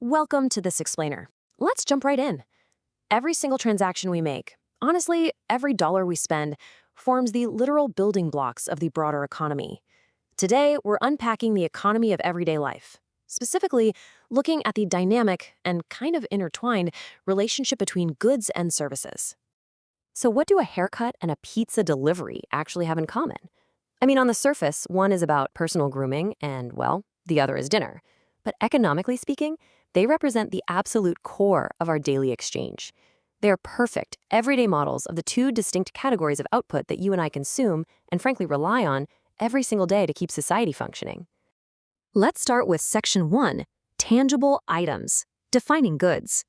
Welcome to this explainer. Let's jump right in. Every single transaction we make, honestly, every dollar we spend, forms the literal building blocks of the broader economy. Today, we're unpacking the economy of everyday life, specifically looking at the dynamic and kind of intertwined relationship between goods and services. So what do a haircut and a pizza delivery actually have in common? I mean, on the surface, one is about personal grooming and, well, the other is dinner. But economically speaking, they represent the absolute core of our daily exchange. They are perfect, everyday models of the two distinct categories of output that you and I consume and frankly rely on every single day to keep society functioning. Let's start with Section 1, Tangible Items, Defining Goods.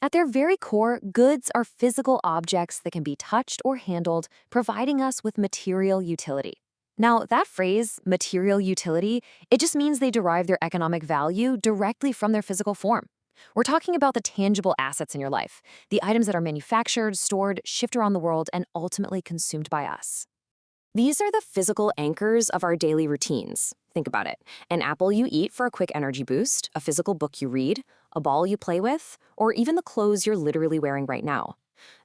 At their very core, goods are physical objects that can be touched or handled, providing us with material utility. Now, that phrase, material utility, it just means they derive their economic value directly from their physical form. We're talking about the tangible assets in your life, the items that are manufactured, stored, shipped around the world, and ultimately consumed by us. These are the physical anchors of our daily routines. Think about it. An apple you eat for a quick energy boost, a physical book you read, a ball you play with, or even the clothes you're literally wearing right now.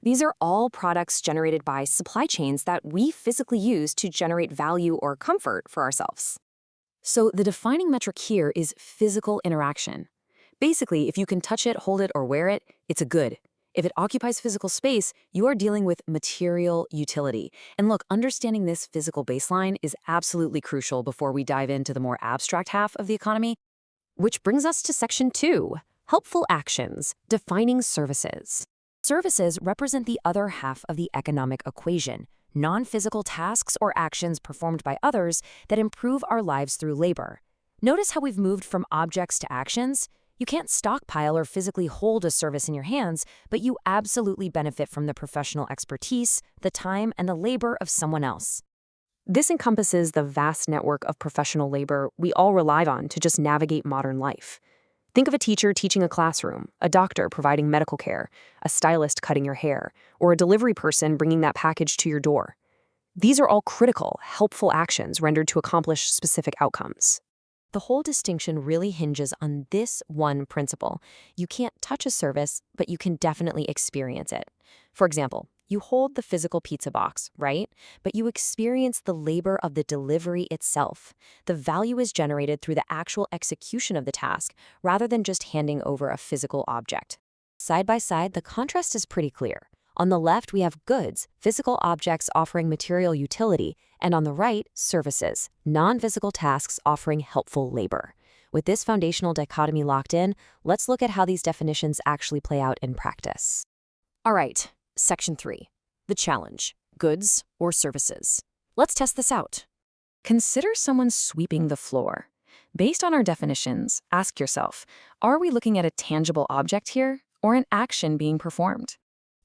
These are all products generated by supply chains that we physically use to generate value or comfort for ourselves. So the defining metric here is physical interaction. Basically, if you can touch it, hold it, or wear it, it's a good. If it occupies physical space, you are dealing with material utility. And look, understanding this physical baseline is absolutely crucial before we dive into the more abstract half of the economy. Which brings us to Section 2, Helpful Actions, Defining Services. Services represent the other half of the economic equation, non-physical tasks or actions performed by others that improve our lives through labor. Notice how we've moved from objects to actions? You can't stockpile or physically hold a service in your hands, but you absolutely benefit from the professional expertise, the time, and the labor of someone else. This encompasses the vast network of professional labor we all rely on to just navigate modern life. Think of a teacher teaching a classroom, a doctor providing medical care, a stylist cutting your hair, or a delivery person bringing that package to your door. These are all critical, helpful actions rendered to accomplish specific outcomes. The whole distinction really hinges on this one principle. You can't touch a service, but you can definitely experience it. For example, you hold the physical pizza box, right? But you experience the labor of the delivery itself. The value is generated through the actual execution of the task, rather than just handing over a physical object. Side by side, the contrast is pretty clear. On the left, we have goods, physical objects offering material utility, and on the right, services, non-physical tasks offering helpful labor. With this foundational dichotomy locked in, let's look at how these definitions actually play out in practice. All right, Section 3, the challenge, goods or services. Let's test this out. Consider someone sweeping the floor. Based on our definitions, ask yourself, are we looking at a tangible object here or an action being performed?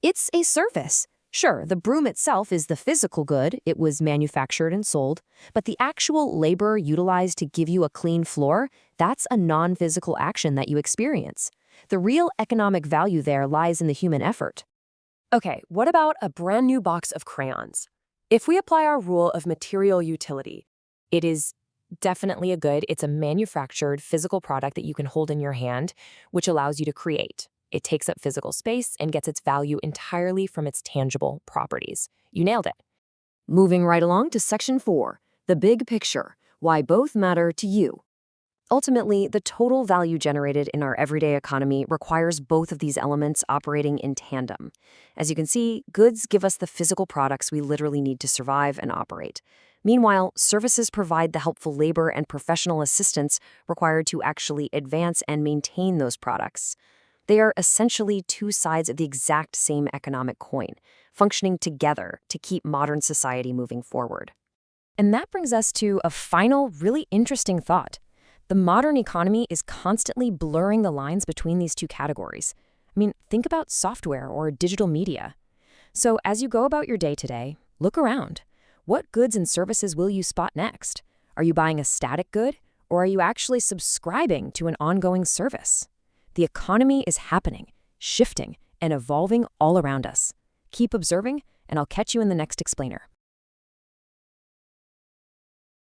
It's a service. Sure, the broom itself is the physical good, it was manufactured and sold, but the actual labor utilized to give you a clean floor, that's a non-physical action that you experience. The real economic value there lies in the human effort. Okay, what about a brand new box of crayons? If we apply our rule of material utility, it is definitely a good. It's a manufactured physical product that you can hold in your hand, which allows you to create. It takes up physical space and gets its value entirely from its tangible properties. You nailed it. Moving right along to Section 4, the big picture, why both matter to you. Ultimately, the total value generated in our everyday economy requires both of these elements operating in tandem. As you can see, goods give us the physical products we literally need to survive and operate. Meanwhile, services provide the helpful labor and professional assistance required to actually advance and maintain those products. They are essentially two sides of the exact same economic coin, functioning together to keep modern society moving forward. And that brings us to a final, really interesting thought. The modern economy is constantly blurring the lines between these two categories. I mean, think about software or digital media. So as you go about your day today, look around. What goods and services will you spot next? Are you buying a static good, or are you actually subscribing to an ongoing service? The economy is happening, shifting, and evolving all around us. Keep observing, and I'll catch you in the next explainer.